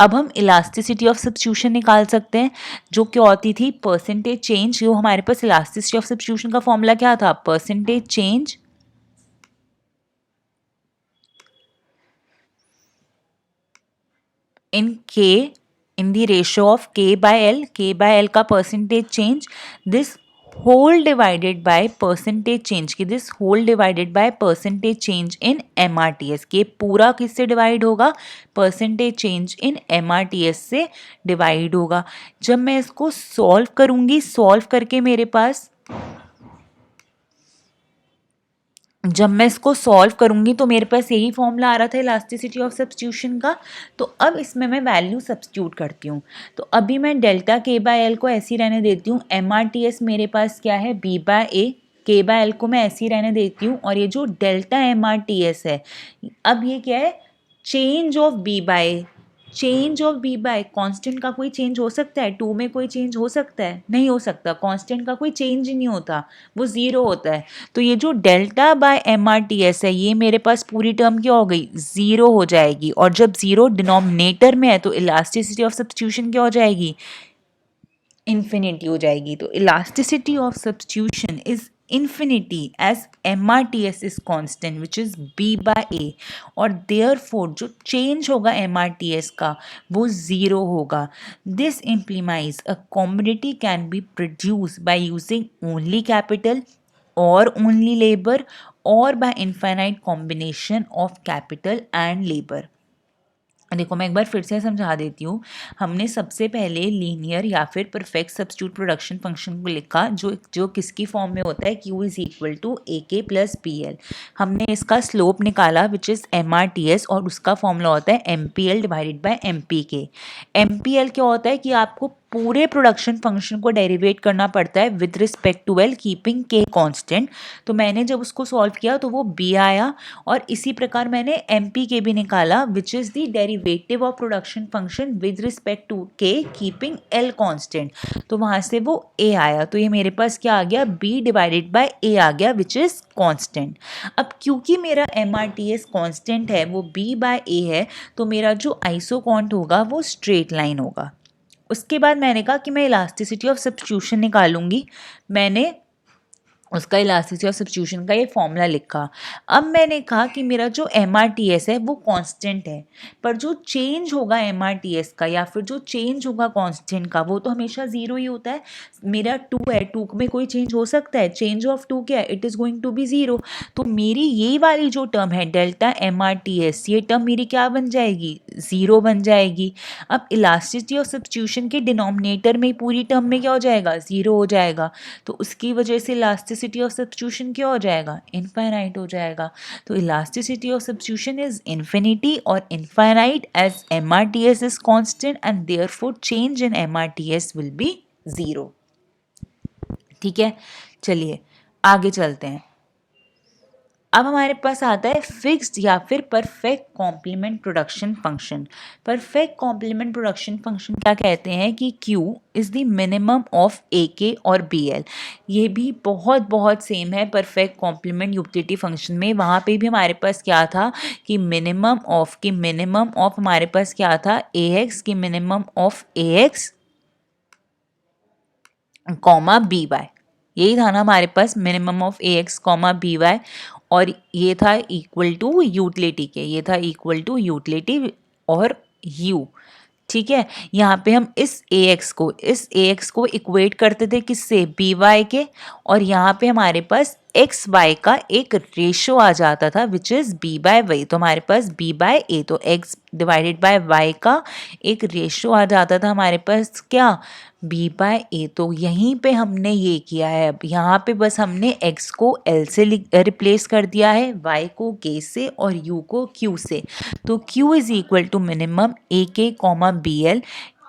अब हम इलास्टिसिटी ऑफ सब्स्टिट्यूशन निकाल सकते हैं, जो क्या होती थी? Percentage change. जो हमारे पास इलास्टिसिटी ऑफ सब्स्टिट्यूशन का फॉर्मूला क्या था? Percentage change in K in the ratio of K by L का percentage change, this whole divided by percentage change की this whole divided by percentage change in MRTS. के पूरा किससे divide होगा? percentage change in MRTS से divide होगा. जब मैं इसको सॉल्व करूँगी, सॉल्व करके मेरे पास जब मैं इसको सॉल्व करूंगी तो मेरे पास यही फॉर्मूला आ रहा था इलास्टिसिटी ऑफ सब्स्टिट्यूशन का. तो अब इसमें मैं वैल्यू सब्स्टिट्यूट करती हूँ. तो अभी मैं डेल्टा के बाय एल को ऐसी रहने देती हूँ. MRTS मेरे पास क्या है? B बाय ए. के बाय एल को मैं ऐसी रहने देती हूँ और ये जो डेल्टा MRTS है, अब ये क्या है? Change of B by A. Change of B by constant का कोई चेंज हो सकता है? 2 में कोई चेंज हो सकता है? नहीं हो सकता. कांस्टेंट का कोई चेंज ही नहीं होता, वो 0 होता है. तो ये जो डेल्टा बाय MRTS है ये मेरे पास पूरी टर्म क्या हो गई? 0 हो जाएगी. और जब 0 डिनोमिनेटर में है तो इलास्टिसिटी ऑफ सब्स्टिट्यूशन क्या हो जाएगी? इन्फिनिटी हो जाएगी. तो elasticity of substitution is infinity as MRTS is constant which is B by A और therefore जो change होगा MRTS का वो zero होगा. This implies a commodity can be produced by using only capital or only labor or by infinite combination of capital and labor. देखो मैं एक बार फिर से समझा देती हूँ. हमने सबसे पहले लीनियर या फिर परफेक्ट सब्स्टिट्यूट प्रोडक्शन फंक्शन को लिखा जो जो किसकी फॉर्म में होता है Q इज इक्वल टू ए के प्लस पी एल. हमने इसका स्लोप निकाला विच इज़ MRTS और उसका फॉर्मूला होता है MPL divided by MPK. MPL क्या होता है कि आपको पूरे प्रोडक्शन फंक्शन को डेरिवेट करना पड़ता है with respect to L keeping K constant. तो मैंने जब उसको सॉल्व किया तो वो बी आया और इसी प्रकार मैंने एम पी के भी निकाला which is the derivative of production function with respect to K keeping L constant. तो वहाँ से वो ए आया. तो ये मेरे पास क्या आ गया बी डिवाइडेड बाय ए आ गया विच इज़ कांस्टेंट. अब क्योंकि मेरा MRTS कांस्टेंट है वो बी बाय ए है तो मेरा जो आइसोकॉन्ट होगा वो स्ट्रेट लाइन होगा. उसके बाद मैंने कहा कि मैं इलास्टिसिटी ऑफ सब्स्टिट्यूशन निकालूंगी. मैंने उसका इलास्टिसिटी ऑफ सब्स्टिट्यूशन का ये फॉर्मूला लिखा. अब मैंने कहा कि मेरा जो MRTS है वो कांस्टेंट है पर जो चेंज होगा MRTS का या फिर जो चेंज होगा कांस्टेंट का वो तो हमेशा ज़ीरो ही होता है. मेरा 2 है, 2 में कोई चेंज हो सकता है. चेंज ऑफ 2 क्या है? It is going to be zero. तो मेरी ये वाली जो टर्म है डेल्टा MRTS ये टर्म मेरी क्या बन जाएगी? ज़ीरो बन जाएगी. अब इलास्टिसिटी ऑफ सब्स्टिट्यूशन के डिनोमिनेटर में पूरी टर्म में क्या हो जाएगा? ज़ीरो हो जाएगा. तो उसकी वजह से इलास्टिसिटी ऑफ सब्स्टिट्यूशन क्या हो जाएगा? इनफाइनाइट हो जाएगा. तो elasticity of substitution is infinity और infinite as MRTS is constant and therefore change in MRTS will be zero. ठीक है, चलिए आगे चलते हैं. अब हमारे पास आता है फिक्स्ड या फिर perfect complement production function. Perfect complement production function क्या कहते हैं कि Q is the minimum of AK और BL. ये भी बहुत बहुत सेम है परफेक्ट कॉम्प्लीमेंट यूटिलिटी फंक्शन में. वहाँ पे भी हमारे पास क्या था कि मिनिमम ऑफ हमारे पास क्या था AX की minimum of AX comma BY. यही था ना हमारे पास minimum of AX comma BY और ये था इक्वल टू यूटिलिटी के. ये था इक्वल टू यूटिलिटी और U. ठीक है, यहाँ पे हम इस AX को इक्वेट करते थे किससे? BY के. और यहाँ पे हमारे पास XY का एक रेशो आ जाता था which is B by Y. तो हमारे पास B बाय A तो X डिवाइडेड बाय Y का एक रेशो आ जाता था हमारे पास क्या? B by A. तो यहीं पे हमने ये किया है. अब यहाँ पे बस हमने X को L से रिप्लेस कर दिया है, Y को K से और U को Q से. तो Q is equal to minimum AK comma BL.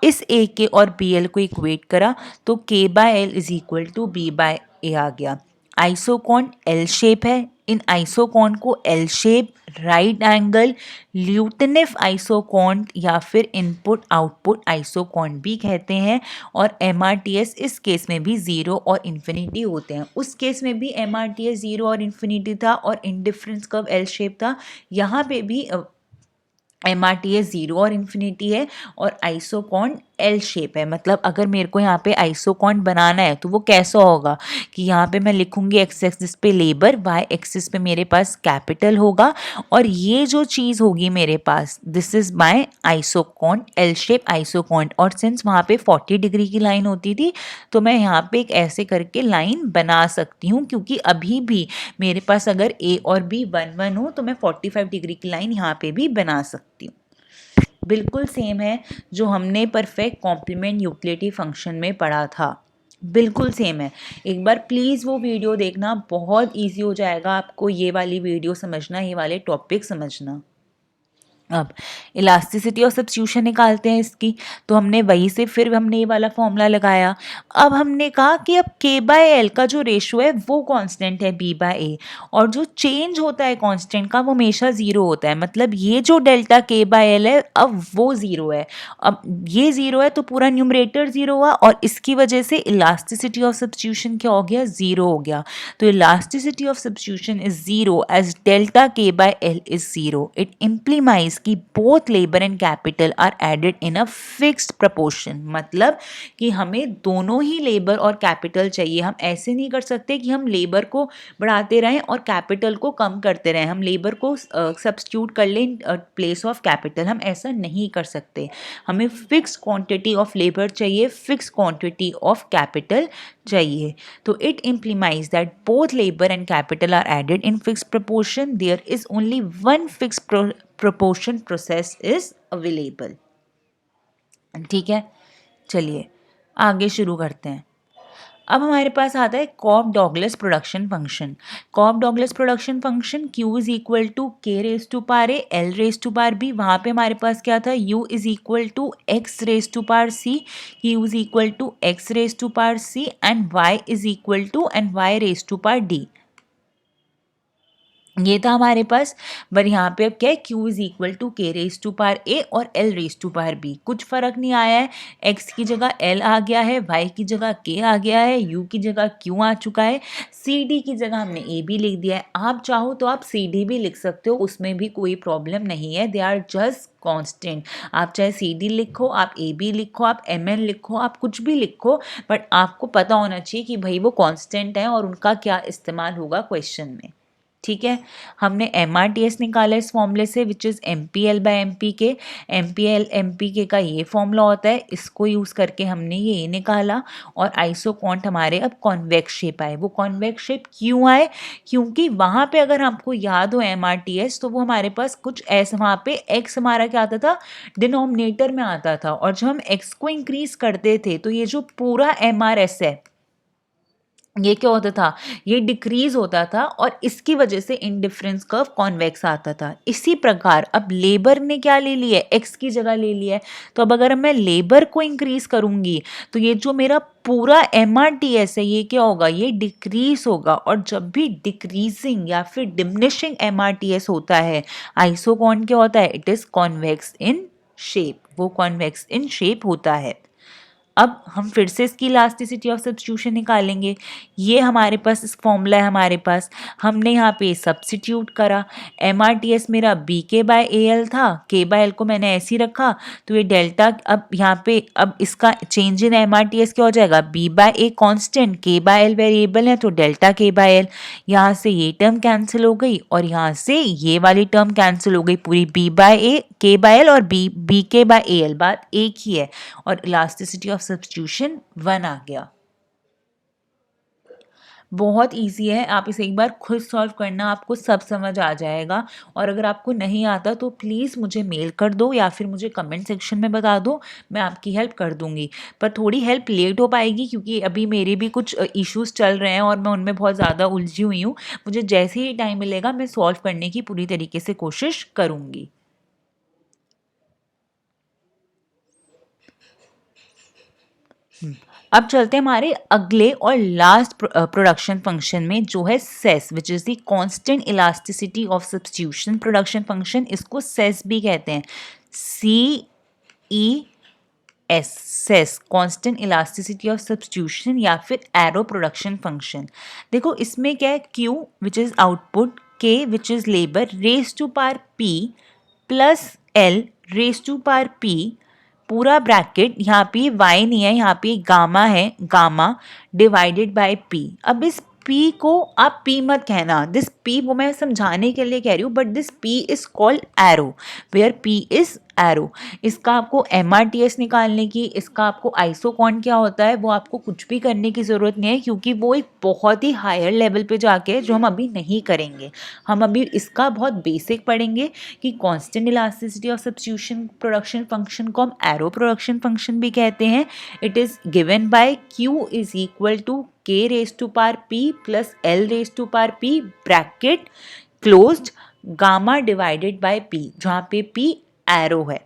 इस AK और BL को इक्वेट करा तो K by L is equal to B by A आ गया. आइसोकॉन L शेप है. इन आइसोकॉन को L shape, right angle, Leontief isoquant या फिर इनपुट आउटपुट आइसोकॉन भी कहते हैं. और MRTS इस केस में भी ज़ीरो और इन्फिनिटी होते हैं. उस केस में भी MRTS ज़ीरो और इन्फिनिटी था और इंडिफरेंस कर्व L शेप था. यहाँ पे भी MRTS ज़ीरो और इन्फिनिटी है और आइसोकॉन L शेप है. मतलब अगर मेरे को यहाँ पे आइसोकॉन बनाना है तो वो कैसा होगा कि यहाँ पे मैं लिखूँगी x एक्सिस पे लेबर, y एक्सिस पे मेरे पास कैपिटल होगा और ये जो चीज़ होगी मेरे पास this is my isoquant L shape isoquant. और सिंस वहाँ पे 40 डिग्री की लाइन होती थी तो मैं यहाँ पे एक ऐसे करके लाइन बना सकती हूँ क्योंकि अभी भी मेरे पास अगर A और B 1 1 हो तो मैं 45 डिग्री की लाइन यहाँ पे भी बना सकती हूँ. बिल्कुल सेम है जो हमने परफेक्ट कॉम्प्लीमेंट यूटिलिटी फंक्शन में पढ़ा था. बिल्कुल सेम है. एक बार प्लीज़ वो वीडियो देखना, बहुत इजी हो जाएगा आपको ये वाली वीडियो समझना, ये वाले टॉपिक समझना. अब इलास्टिसिटी ऑफ सब्स्टिट्यूशन निकालते हैं इसकी. तो हमने वहीं से फिर हमने ये वाला फॉर्मूला लगाया. अब हमने कहा कि अब K बाय L का जो रेशो है वो कांस्टेंट है B बाय A और जो चेंज होता है कांस्टेंट का वो हमेशा ज़ीरो होता है. मतलब ये जो डेल्टा K बाय L है अब वो ज़ीरो है. अब ये ज़ीरो है तो पूरा न्यूमरेटर ज़ीरो हुआ और इसकी वजह से इलास्टिसिटी ऑफ सब्स्टिट्यूशन क्या हो गया? ज़ीरो हो गया. तो elasticity of substitution is zero as delta K by L is zero. It implies कि both labour and capital are added in a fixed proportion, मतलब कि हमें दोनों ही लेबर और कैपिटल चाहिए। हम ऐसे नहीं कर सकते कि हम लेबर को बढ़ाते रहें और कैपिटल को कम करते रहें, हम लेबर को सब्स्टिट्यूट कर लें प्लेस ऑफ कैपिटल, हम ऐसा नहीं कर सकते। हमें फिक्स क्वांटिटी ऑफ लेबर चाहिए, फिक्स क्वांटिटी ऑफ कैपिटल चाहिए। तो it implies that both labor and capital are added in fixed proportion. There is only one fixed proportion process is available. ठीक है, चलिए आगे शुरू करते हैं। अब हमारे पास आता है Cobb Douglas production function. Cobb Douglas production function Q is equal to K raise to power A L raise to power B. वहाँ पे हमारे पास क्या था, U is equal to X raise to power C, Q is equal to X raise to power C and Y is equal to and Y raise to power D. ये था हमारे पास। पर यहाँ पे अब क्या है, Q is equal to K raise to power A और L raise to power B. कुछ फर्क नहीं आया है, X की जगह L आ गया है, Y की जगह K आ गया है, U की जगह Q आ चुका है, CD की जगह हमने A भी लिख दिया है। आप चाहो तो आप CD भी लिख सकते हो, उसमें भी कोई प्रॉब्लम नहीं है, दे आर जस्ट कांस्टेंट। आप चाहे CD लिखो, आप AB लिखो, आप MN लिखो, आप कुछ भी लिखो, बट आपको पता होना चाहिए कि भाई वो कांस्टेंट है और उनका क्या इस्तेमाल होगा क्वेश्चन में। ठीक है, हमने MRTS निकाला इस फॉर्मूले से, which is MPL by MPK। MPL MPK का ये फॉर्मूला होता है, इसको यूज़ करके हमने ये निकाला। और आइसोकॉन्ट हमारे अब कॉन्वेक्स शेप आए। वो कॉन्वेक्स शेप क्यों आए, क्योंकि वहाँ पे अगर आपको याद हो MRTS, तो वो हमारे पास कुछ ऐसा, वहाँ पे x हमारा क्या आता था, डिनोमिनेटर में आता था, और जब हम x को इंक्रीज करते थे तो ये जो पूरा MRS है ये क्या होता था, ये डिक्रीज होता था, और इसकी वजह से इंडिफरेंस कर्व कॉन्वेक्स आता था। इसी प्रकार अब लेबर ने क्या ले लिया है, एक्स की जगह ले लिया है। तो अब अगर मैं लेबर को इंक्रीज करूंगी तो ये जो मेरा पूरा MRTS है ये क्या होगा, ये डिक्रीज होगा। और जब भी डिक्रीजिंग या फिर डिमिनिशिंग MRTS होता है, आइसोकॉन क्या होता है, it is convex in shape, वो कॉन्वेक्स इन शेप होता है। अब हम फिर से इसकी इलास्टिसिटी ऑफ सब्स्टिट्यूशन निकालेंगे। ये हमारे पास इस फॉर्मूला है, हमारे पास हमने यहाँ पे सब्स्टिट्यूट करा। MRTS मेरा BK बाय AL था, K बाय L को मैंने ऐसे ही रखा, तो ये डेल्टा अब यहाँ पे अब इसका चेंज इन MRTS क्या हो जाएगा, B by A constant, K by L variable है तो डेल्टा K बाय L। यहाँ से ये टर्म कैंसिल हो गई और यहाँ से ये वाली टर्म कैंसिल हो गई, पूरी B by A K by L और BK बाय AL, बात एक ही है, और इलास्टिसिटी ऑफ सब्स्टिट्यूशन 1 आ गया। बहुत इजी है, आप इसे एक बार खुद सॉल्व करना, आपको सब समझ आ जाएगा। और अगर आपको नहीं आता तो प्लीज़ मुझे मेल कर दो या फिर मुझे कमेंट सेक्शन में बता दो, मैं आपकी हेल्प कर दूंगी। पर थोड़ी हेल्प लेट हो पाएगी क्योंकि अभी मेरे भी कुछ इश्यूज चल रहे हैं और मैं उनमें बहुत ज़्यादा उलझी हुई हूँ। मुझे जैसे ही टाइम मिलेगा मैं सॉल्व करने की पूरी तरीके से कोशिश करूँगी। अब चलते हैं हमारे अगले और लास्ट प्रोडक्शन फंक्शन में, जो है CES, which is the constant elasticity of substitution production function. इसको सेस भी कहते हैं, CES, CES, constant elasticity of substitution या फिर एरो प्रोडक्शन फंक्शन। देखो इसमें क्या है, Q which is output, K which is labour, raise to power P plus L raise to power P, पूरा ब्रैकेट, यहाँ पे y नहीं है, यहाँ पे गामा है, गामा डिवाइडेड बाय p। अब इस p को आप p मत कहना, दिस p वो मैं समझाने के लिए कह रही हूँ, but this p is called rho, where p is rho. इसका आपको MRTS निकालने की, इसका आपको आइसोकॉन क्या होता है वो आपको कुछ भी करने की ज़रूरत नहीं है, क्योंकि वो एक बहुत ही हायर लेवल पे जाके है जो हम अभी नहीं करेंगे। हम अभी इसका बहुत बेसिक पढ़ेंगे कि constant elasticity of substitution production function को हम एरो प्रोडक्शन फंक्शन भी कहते हैं। It is given by Q is equal to K raise to power P plus L raise to power P bracket closed, gamma divided by P, जहाँ पे P arrow है।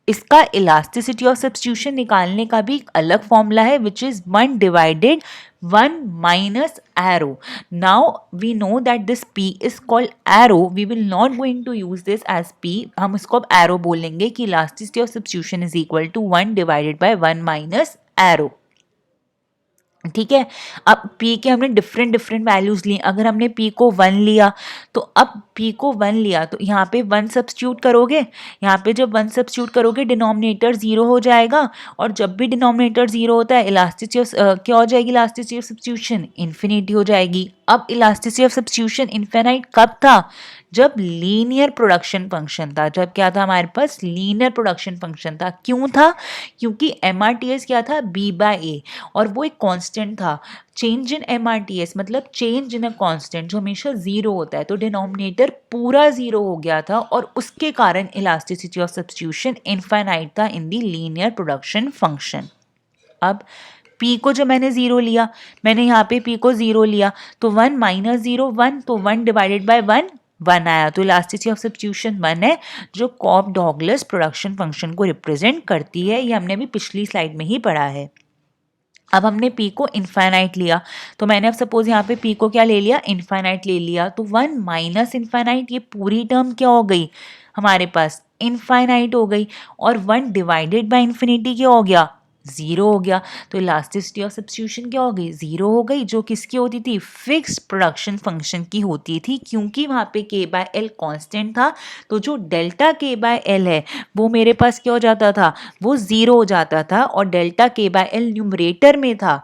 इसका elasticity of substitution निकालने का भी एक अलग फॉर्मूला है, which is 1 divided 1 minus rho. Now we know that this P is called rho, we will not going to use this as P, हम इसको अब एरो बोलेंगे कि elasticity of substitution is equal to 1 divided बाय 1 minus rho. ठीक है। अब p के हमने डिफरेंट डिफरेंट वैल्यूज ली। अगर हमने p को 1 लिया तो अब p को 1 लिया तो यहाँ पे 1 सब्स्टिट्यूट करोगे, यहाँ पे जब 1 सब्स्टिट्यूट करोगे डिनोमिनेटर 0 हो जाएगा, और जब भी डिनोमिनेटर 0 होता है इलास्टिसिटी ऑफ क्या हो जाएगी, इलास्टिसिटी ऑफ सब्स्टिट्यूशन इन्फिनिटी हो जाएगी। अब इलास्टिसिटी ऑफ सब्स्टिट्यूशन इन्फिनाइट कब था, जब लीनियर प्रोडक्शन फंक्शन था। जब क्या था हमारे पास, लीनियर प्रोडक्शन फंक्शन था। क्यों था, क्योंकि MRTS क्या था, B/A, और वो एक कांस्टेंट था। चेंज इन MRTS मतलब चेंज इन अ कांस्टेंट जो हमेशा 0 होता है, तो डिनोमिनेटर पूरा 0 हो गया था और उसके कारण इलास्टिसिटी ऑफ सब्स्टिट्यूशन इनफाइनाइट था इन दी लीनियर प्रोडक्शन फंक्शन। अब p को जो मैंने 0 लिया, मैंने यहाँ पे p को 0 लिया तो 1 माइनस 0 1, तो 1 डिवाइडेड बाय 1 1 आया, तो इलास्टिसिटी ऑफ सब्स्टिट्यूशन 1 है जो कॉप डॉगलस प्रोडक्शन फंक्शन को रिप्रेजेंट करती है। ये हमने अभी पिछली स्लाइड में ही पढ़ा है। अब हमने p को इनफाइनाइट लिया, तो मैंने अब सपोज यहाँ पे p को क्या ले लिया, इनफाइनाइट ले लिया, तो 1 माइनस इनफाइनाइट, ये पूरी टर्म क्या हो गई हमारे पास, इनफाइनाइट हो गई, और 1 डिवाइडेड बाय इन्फिनिटी क्या हो गया, 0 हो गया। तो इलास्टिसिटी ऑफ सब्स्टिट्यूशन क्या हो गई, 0 हो गई, जो किसकी होती थी, फिक्स्ड प्रोडक्शन फंक्शन की होती थी, क्योंकि वहाँ पे k/L कांस्टेंट था। तो जो डेल्टा k/L है वो मेरे पास क्या हो जाता था, वो 0 हो जाता था, और डेल्टा k/L न्यूमरेटर में था,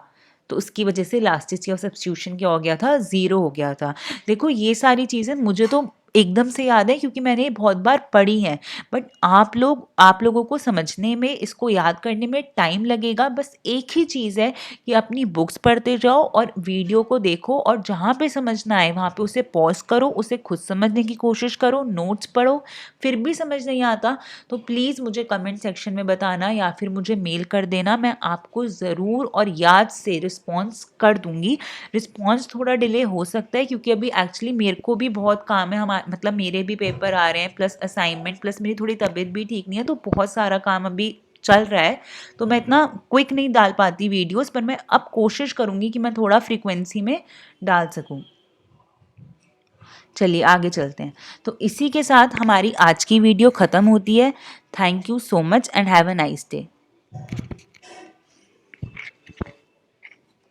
तो उसकी वजह से इलास्टिसिटी ऑफ सब्स्टिट्यूशन क्या हो गया था, 0 हो गया था। देखो ये सारी चीज़ें मुझे तो एकदम से याद है क्योंकि मैंने ये बहुत बार पढ़ी हैं, बट आप लोगों को समझने में, इसको याद करने में टाइम लगेगा। बस एक ही चीज़ है कि अपनी बुक्स पढ़ते जाओ और वीडियो को देखो, और जहाँ पे समझना आए वहाँ पे उसे पॉज करो, उसे खुद समझने की कोशिश करो, नोट्स पढ़ो। फिर भी समझ नहीं आता तो प्लीज़ मुझे कमेंट सेक्शन में बताना या फिर मुझे मेल कर देना, मैं आपको ज़रूर और याद से रिस्पॉन्स कर दूँगी। रिस्पॉन्स थोड़ा डिले हो सकता है क्योंकि अभी एक्चुअली मेरे को भी बहुत काम है, मतलब मेरे भी पेपर आ रहे हैं, प्लस असाइनमेंट, प्लस मेरी थोड़ी तबीयत भी ठीक नहीं है, तो बहुत सारा काम अभी चल रहा है, तो मैं इतना क्विक नहीं डाल पाती वीडियोस, पर मैं अब कोशिश करूँगी कि मैं थोड़ा फ्रीक्वेंसी में डाल सकूँ। चलिए आगे चलते हैं। तो इसी के साथ हमारी आज की वीडियो ख़त्म होती है। Thank you so much and have a nice day.